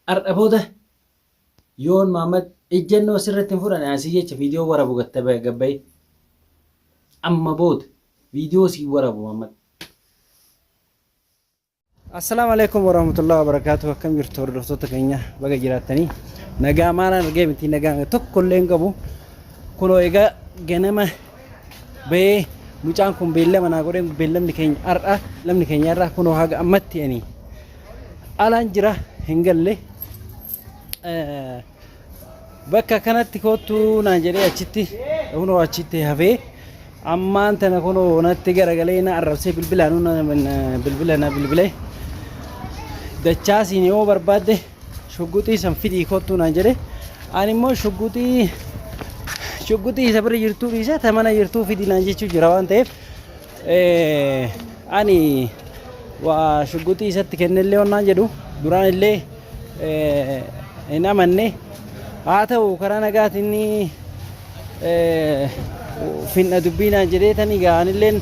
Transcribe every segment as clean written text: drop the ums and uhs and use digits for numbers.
Ardhaboota yoon Muhammad ejjennoo sirratti hin fudhanne asii jecha viidiyoo warabu gabbaa'e amma booda viidiyoo sii warabu Muhammad. Assalamu alaikum warahmatullahi wabarakatuh. Akkam jirtu hordoftoota keenya baga jiraatanii nagaa maalaan argee miti nagaa tokko illee hin qabu. Kunoo egaa ganama ba'ee mucaan kun beellama naa godhee beellamni keenya har'a lamni keenya irraa kunoo haga ammatti ani alaan jira hin galle. Bakka kanatti kootu naan jedhee achitti kunoo achitti hafee ammaan tana kunoo natti garagalee na arrabsee bilbilee dachaasiin yoo barbaadde shugguxii san fidii kootu naan jedhe ani immoo shugguxii isa bira jirtuu dhiisa ta mana jirtuu fidii naan jechuu jira waan ta'eef ani waa shugguxii isatti kennellee onnaan jedhu duraan illee hin amanne haa ta'u karaa nagaatiin finna dubbii naan jedhee tani gaanilleen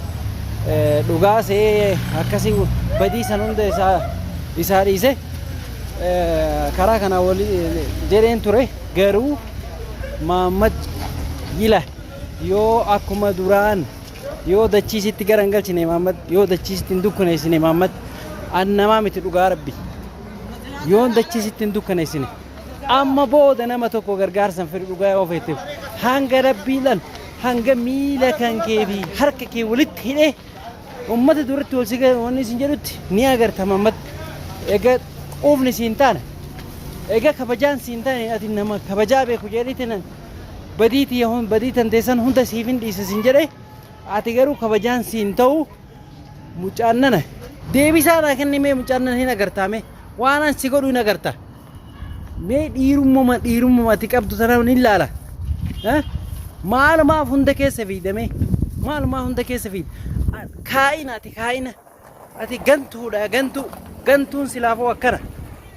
dhugaasee akkasii badii san hunda isaa dhiise karaa kana walii jedheen ture garuu Muhammad gila yoo akkuma duraan yoo dachiisitti garangalchine Muhammad yoo dachiisitti hin dukkaneessine Muhammad annamaa miti dhugaa rabbi yoo dachiisitti hin dukkaneessine amma booda nama tokko gargaarsan fedhu dhugaa yoo feeteef hanga rabbiidhaan hanga miila kan kee fi harka kee walitti hidhee ummata duratti wal sigaa wanni isin jedhutti ni agarta Muhammad. Egaa quufni siin taane egaa kabajaan siin taane ati nama kabajaa beeku jedhiitiin badiitii yoon badii tanteessan hunda siif hin dhiisa siin jedhee ati garuu kabajaan siin ta'u mucaan nana deebisaa naa kennimee mucaan nana hin agartaame waan an si godhu hin agarta mee dhiirummuma ati qabdu tana hin ilaala maalumaaf hunda keessa fiidame maalumaaf hunda keessa fiid kaa'ina ati gantuudha gantuun silaafoo akkana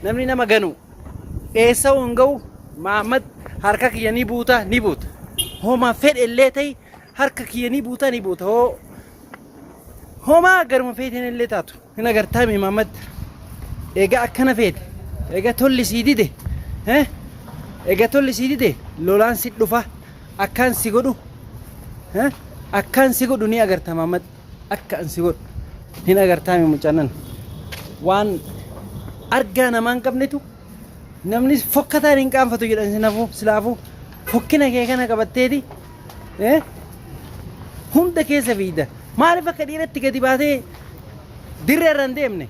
namni nama ganu eessa'u hin ga'u Muhammad harka kiyya ni buuta homaa fedhe illee ta'e harka kiyya ni buuta homaa garuma feeteen illee taatu hin agartaame Muhammad. Egaa akkana feete egaa tolli sii dide lolaan si dhufa akkaan si godhu ni agarta Muhammad akkaan si godhu hin agartaame mucaanan waan argaa namaan qabnetu namni fokkataan hin qaanfatu jedhan sinafu silaafuu fokkina kee kana qabatteeti hunda keessa fiida maaliif akka dhiiratti gadi baatee dirree irra hin deemne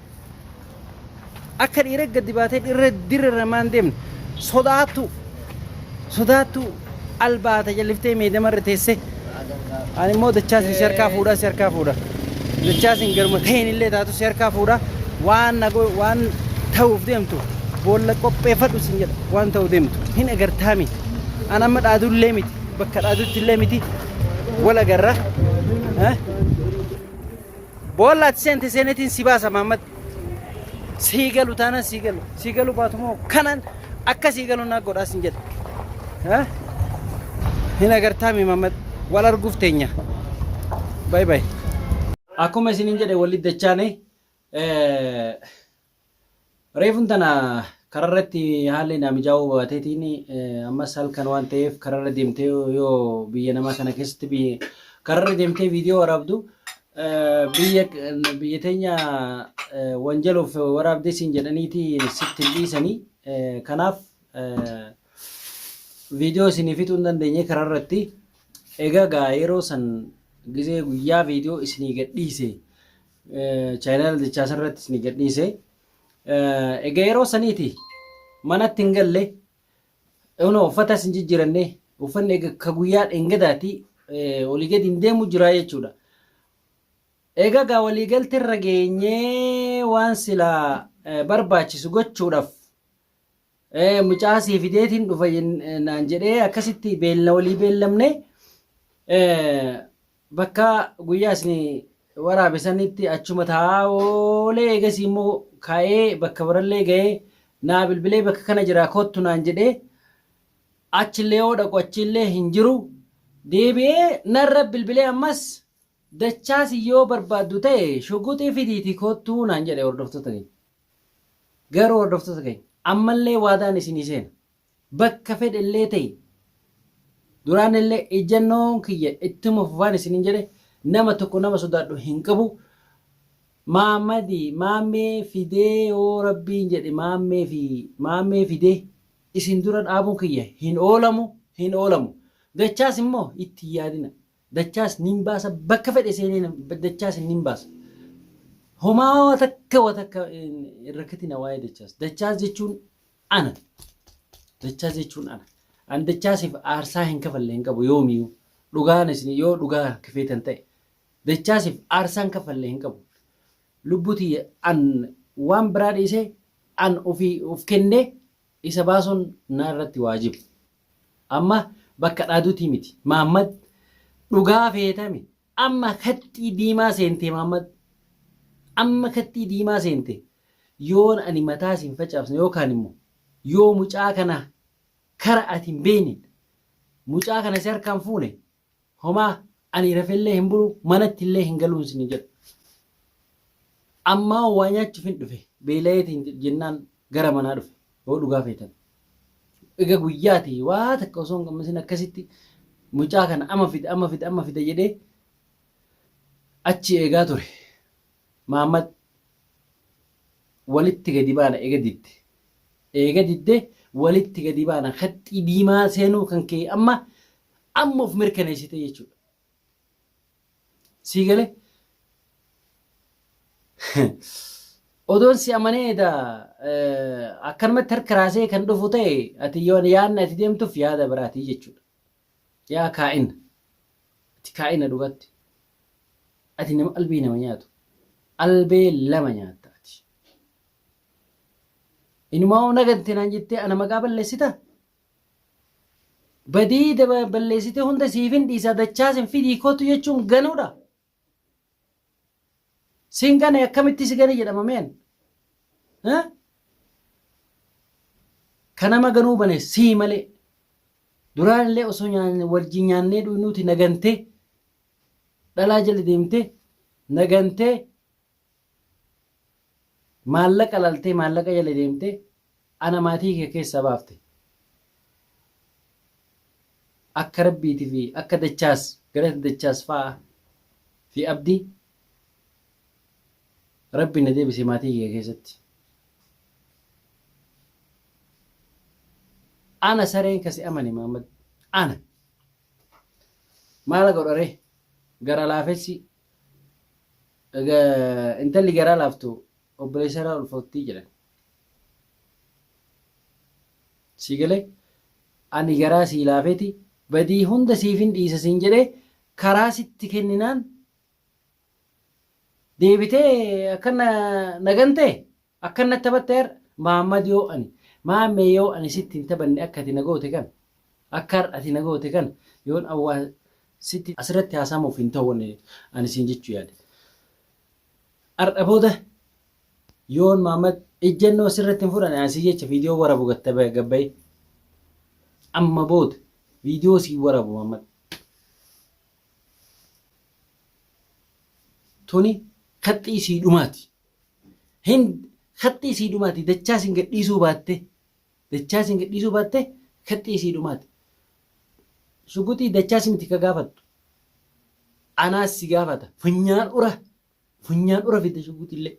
akka dhiira gadi baatee dirree irra maan deemne sodaattu albaata jalliftee meedamarra teesse ani immoo dachaasin si harkaa fuudha dachaasin garuma ta'een illee taatu si harkaa fuudha waan ta'uuf deemtu boolla qopheeffadhu sin jedha waan ta'uuf deemtu hin agartaami an amma dhaadullee miti bakka dhaadutti illee miti wal agarra boolla ati seente seenetiin si baasa Muhammad sii galu taana sii galu baatumoo kanan akka sii galu naa godhaa sin jedha hin agartaami Muhammad wal arguuf teenya bye. Akkuma isinin jedhe walitti dachaane reefun tana kararratti haalli naamijaa'uu baateetiin ammas halkan waan ta'eef kararra deemtee yoo biyya namaa kana keessatti kararra deemtee viidiyoo waraabdu biyya teenya wanjaluuf waraabdee siin jedhaniiti sitti hin dhiisanii kanaaf viidiyoo isinii fixuu hin dandeenye kararratti egaa yeroo san gizee guyyaa viidiyoo isinii gadhiise chaayinaal dachaasarratti isinii gadhiise egaa yeroo saniiti manatti hin galle uffata isin jijjiiranne uffanni egaa ka guyyaa dhengadaati olii gadi hin deemu jira jechuudha. Egaa waliigaltee irra geenyee waan silaa barbaachisu gochuudhaaf mucaa sii fideetiin dhufa naan jedhee akkasitti walii beellamne bakka guyyaa isin waraabe sanitti achuma taa'oolee eegasii immoo kaa'ee bakka barallee ga'ee naa bilbilee bakka kana jira kottu naan jedhee achillee yoo dhaqu achillee hin jiru deebi'ee narra bilbilee ammas dachaasi yoo barbaaddu ta'e shugguxii fidiitii kottuu naan jedhe hordoftoota keenya garuu hordoftoota keenya ammallee waadaan isinii seena bakka fedhe illee ta'e duraan illee ejjannoon kiyya ittuma fufaan isiniin jedhe nama tokko nama sodaadhu hin qabu. Maammadi maammee fidee yoo rabbiin jedhe maammee fidee isin dura dhaabuun kiyya hin oolamu. Dachaas immoo itti yaadina. Dachaas nin baasa bakka fedhe seenee dachaas nin baasa. Homaa watakka rakkatina waa'ee dachaas. Dachaas jechuun ana. Dachaas jechuun ana. An dachaasiif aarsaa hin kafalle hin qabu yoomiyyuu. Dhugaan isin yoo dhugaa kafeetan ta'e. Dachaasiif aarsaan kafalle hin qabu. Lubbuti an waan biraa dhiisee an of kennee isa baasuun naarratti waajibu. Amma bakka dhaaduutii miti. Maammad dhugaa feetame amma kattii diimaa seente Maammad. Amma kattii diimaa seente yoon ani mataa siin facaafne yookaan immoo yoo mucaa kana kara ati hin beekne mucaa kana si harkaan fuune homaa ani rafillee hin bulu manatti illee hin galuun sin jedhu. Amma waa nyaachuuf hin dhufe beelayeetiin jennaan gara manaa dhufe yoo dhugaa feetan. Egaa guyyaati waa takka osoo hin qabne akkasitti mucaa kana amma fide jedhee achi eegaa ture. Maammad walitti gadi baana eega didde walitti gadi baana kattii diimaa seenuu kan kee amma of mirkaneessite jechuudha. Sii galee odoon si amaneedha akkanumatti harka raasee kan dhufu ta'e ati yoo yaadna ati deemtuuf yaada biraatii jechuudha. Yaa kaa'ina dhugatti ati nama qalbii nama nyaatu. Albee lama nyaattaati. Inumaa naganti naan jettee ana maqaa balleessita. Badii balleessite hunda siifin dhiisaa dachaas hin fidii kootu jechuun ganuudha. Siin gane akkamitti si gane jedhama meen? Kanama ganuu bane sii malee. Duraan illee osoo wajjin nyaannee nuti nagantee dhalaa jala deemtee nagantee maallaqa laltee maallaqa jala deemtee ana maatii kee keessaa baafte. Akka rabbiitii fi akka dachaas galata dachaas fa'aa fi abdii rabbi na deebise maatii kee keessatti. Ana sareen kasi amani Maammad. Ana maala godhare gara laafessi intalli gara laaftu obboleessaa ulfootti jedhan. Si galee ani garaa sii laafeeti badii hunda siifin dhiisa siin jedhee karaa sitti kenninaan deebitee akkana nagantee akkana taphatteer Maammad yoo ani maammee yoo ani sitti hin taphanne akka ati nagoote kan akka ati nagoote kan yoon awwaa sitti asirratti haasamuuf hin ta'uun ani siin jechuu yaade. Har'a booda yoon Maammad ejjennoo sirratti hin fudhanne ani sii jecha viidiyoo warabu gabbaa'e. Amma booda viidiyoo sii warabu Maammad. Tuni kaxxii sii dhumaati. Kaxxii sii dhumaati dachaa siin gadhiisuu baatte kaxxii sii dhumaati. Shuguxii dachaa simti ka gaafattu. Anaas si gaafata. Funyaan ura fidde shuguxillee.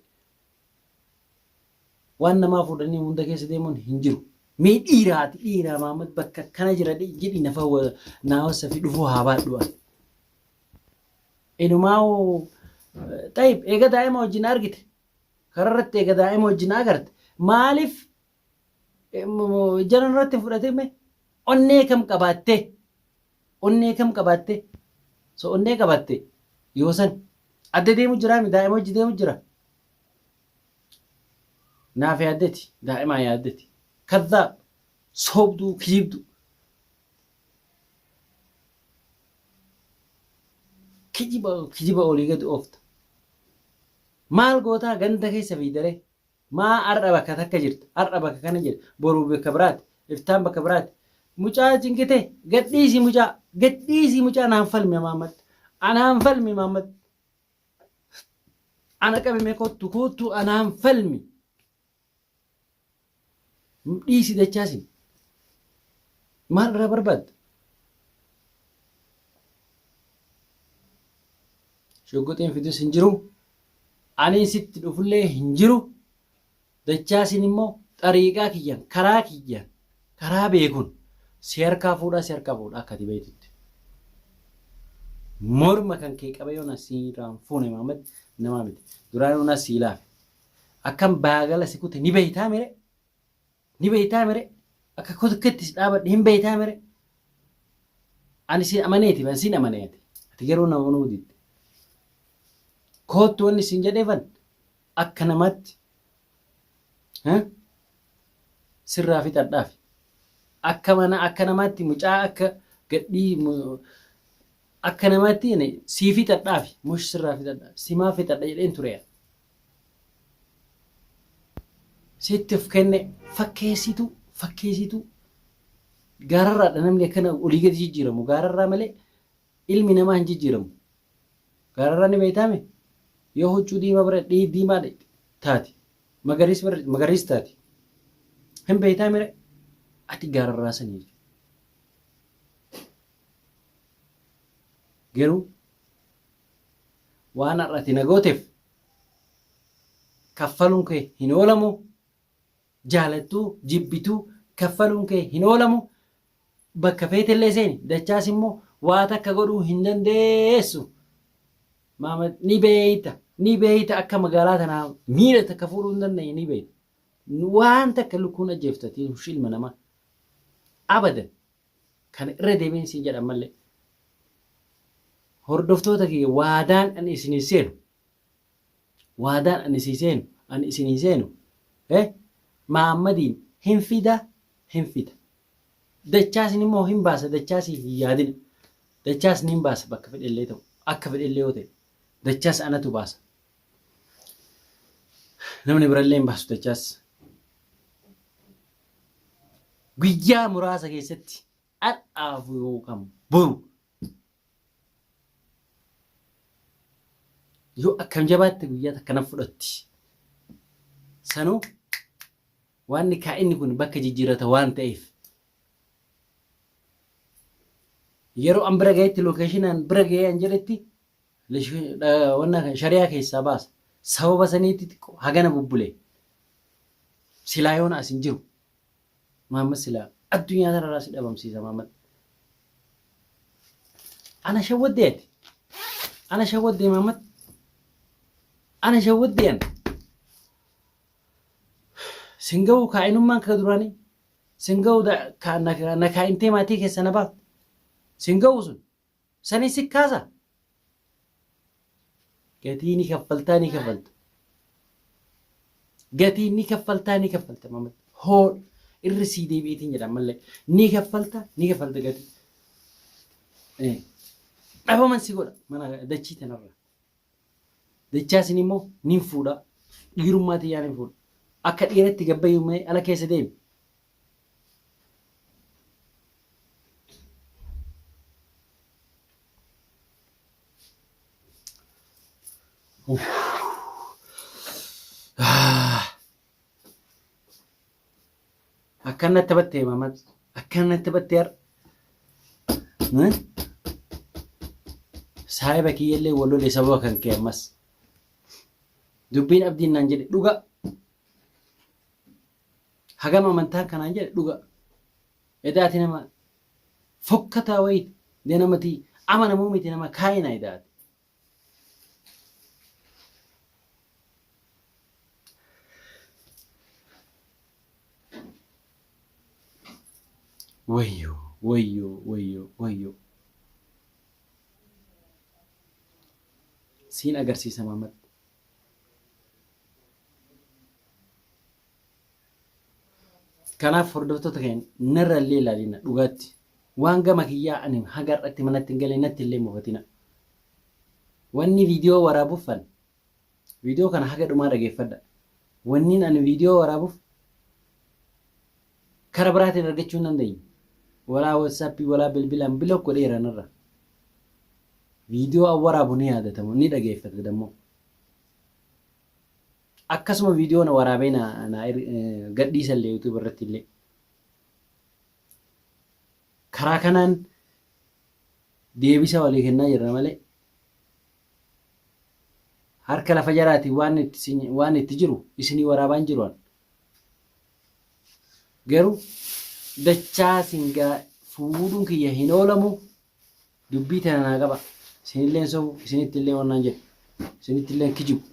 Waan namaa fuudhanii hunda keessa deemuun hin jiru. Mee dhiiraa Maammad bakka kana jira jedhi naawasa fi dhufuu haa baadhu. Inumaa Tayyib eega daa'ima wajjin argite. Kararratti eega daa'ima wajjin agarte. Maaliif jaran irratti fudhatame onnee kam qabaatte? So onnee qabaatte yoo san adda deemu jira mi daa'ima wajjin deemu jira. Naaf yaaddeti daa'imaa yaaddeti. Kadhaab soobduu kijibdu. Kijiba olii gadi oofta. Maal gootaa ganda keessa fiidare maa har'a bakka takka jirta har'a bakka kana jira boruu bakka biraati iftaan bakka biraati mucaa cinkite gadhiisii mucaa naan falmi Maammad ana qabime kottu anaan falmi dhiisi dachaasin maal irraa barbaadda? Shoggoxeen fidus hin jiru, ani sitti dhufullee hin jiru. Dachaasin immoo xariiqaa kiyyaan karaa kiyyaan karaa beekuun si harkaa fuudhaa akka ati beektutti. Morma kan kee qaba yoo na siiraan fuune Maamad namaa miti. Duraan na sii laafe. Akkam baagala si kute ni beektaa mere? Akka kotkettis dhaabadhe hin beektaa mere? Ani si amaneeti ban siin amaneeti. Ati garuu nama nuu didde. Koottu wanni siin jedheefan akka namatti sirraa fixadhaafi. Akka namatti mucaa akka gadhii akka namatti sii fixadhaafi mush sirraa fixadhaa. Simaa fixadha jedheen ture. Sitti of kenne fakkeessitu gaararraadha namni akkana olii gadi jijjiiramu. Gaararraa malee ilmi namaa hin jijjiiramu. Gaararraa ni beektaame yoo huccuu diimaa taati magariis taati hin beektaame ati gaararraa sanii garuu waan har'ati nagooteef kaffaluun kee hin oolamu. Jaalattuu jibbituu kaffaluun kee hin oolamu. Bakka feetellee seeni dachaas immoo waa takka godhuu hin dandeessu. Maamad ni beeyta akka magaalaa tanaa miila takka fuudhuu hin dandeenye ni beeyta. Waan takka lukkuun ajjeeftati ilma namaa abadan kan irra deebiin siin jedhan malee. Hordoftoota kiyya waadaan ani isinii seenu Maamadiin hin fida. Dachaasin immoo hin baasa. Dachaasii hin yaadina. Dachaasni hin baasa bakka fedhellee ta'u. Akka fedhellee yoo ta'e dachaas anatu baasa. Namni birallee hin baasu dachaas. Guyyaa muraasa keessatti hadhaafu yookaan boru yoo akkam jabaatti guyyaa takka nan fudhatti. Sanuu waan kaa'inni kun bakka jijjiirata waan ta'eef yeroo an bira gahetti lookeeshinaan bira gahee an jedhetti shariyaa keessaa baasa. Sababa saniitti xiqqoo hagana bubbulee silaa yoona as hin jiru. Maamad silaa addunyaa tanarraa si dhabamsiisa Maamad. Ana shawwaddee Maamad. Ana shawwaddeen singa'u kaa'inummaan ka duraanii singa'u na kaa'intee maatii keessa na baafte singa'u sun sanii si kaasa gatii ni kaffalta Maamad. Hoo irri sii deebi'iitiin jedhan malee ni kaffalta gatii dhabaman si godha mana dachii tanarra. Dachaasin immoo nin fuudha dhiirummaatti yaa nin fuudha. Akka dhiiratti gabbayyummee ala keessa deemi. Akkanatti battee Maamad. Akkanatti battee har'a. Saahiba kiyyallee wallolee sababa kan kee ammas. Dubbiin abdiin naan jedhe dhuga. Hagam amantaa kanaan jedhe dhuga. Edaati nama fokkataa wayiti de namati amanamuu miti nama kaayina edaati. Wayyo. Siin agarsiisa Maamad. Kanaaf hordoftoota keenya narrallee ilaalina dhugaatti. Waan gama kiyyaa ani hagarratti manatti hin galee natti illee mufatina. Wanni viidiyoo waraabuufan viidiyoo kana haga dhumaa dhageeffadha. Wanni ani viidiyoo waraabuuf kara biraatiin argachuu hin dandeenye. Walaa WhatsAppii walaa bilbilaan bila godheera narra. Viidiyoo waraabu ni yaadatamu ni dhageeffata dammoo. akkasuma viidiyoo na waraabee gadhiisallee YouTube irratti illee karaa kanaan deebisa walii kennaa jirra malee harka lafa jaraati waan itti jiru isinii waraabaan jiru garuu dachaa singaa fuudhuun kiyya hin oolamu dubbii tana naa qaba isinilleen sobu isinittillee wannaan jedhu isinittillee kijibu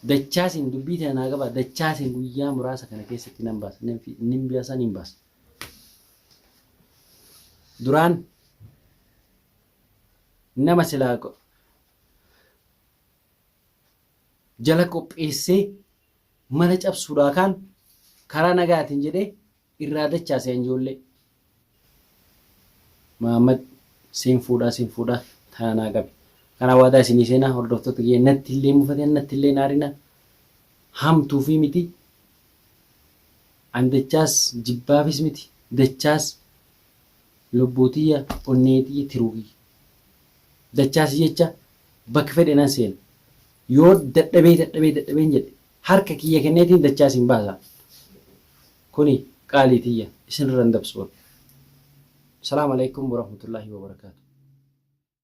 dachaasin dubbii tana naa qaba dachaasin guyyaa muraasa kana keessatti nan baasa nin biasa nin baasa duraan nama silaa jala qopheessee mana cabsuudhaa kaan karaa nagaatiin jedhee irraa dachaasee ijoollee Muhammad siin fuudhaa tana naa qabe kana waadaa isinii seenaa hordoftoota kiyya natti illee mufatee natti illee naarina hamtuu fi miti an dachaas jibbaafis miti dachaas lubbuutiyya onneetiyya tiruuki dachaas jecha bakka fedhe nan seena yoo dadhabeen jedhe harka kiyya kenneetiin dachaas hin baasa kuni qaaliitiyya isin irra hin dabsuun. Salaamu alaikum warahmatullahi wabarakatuh.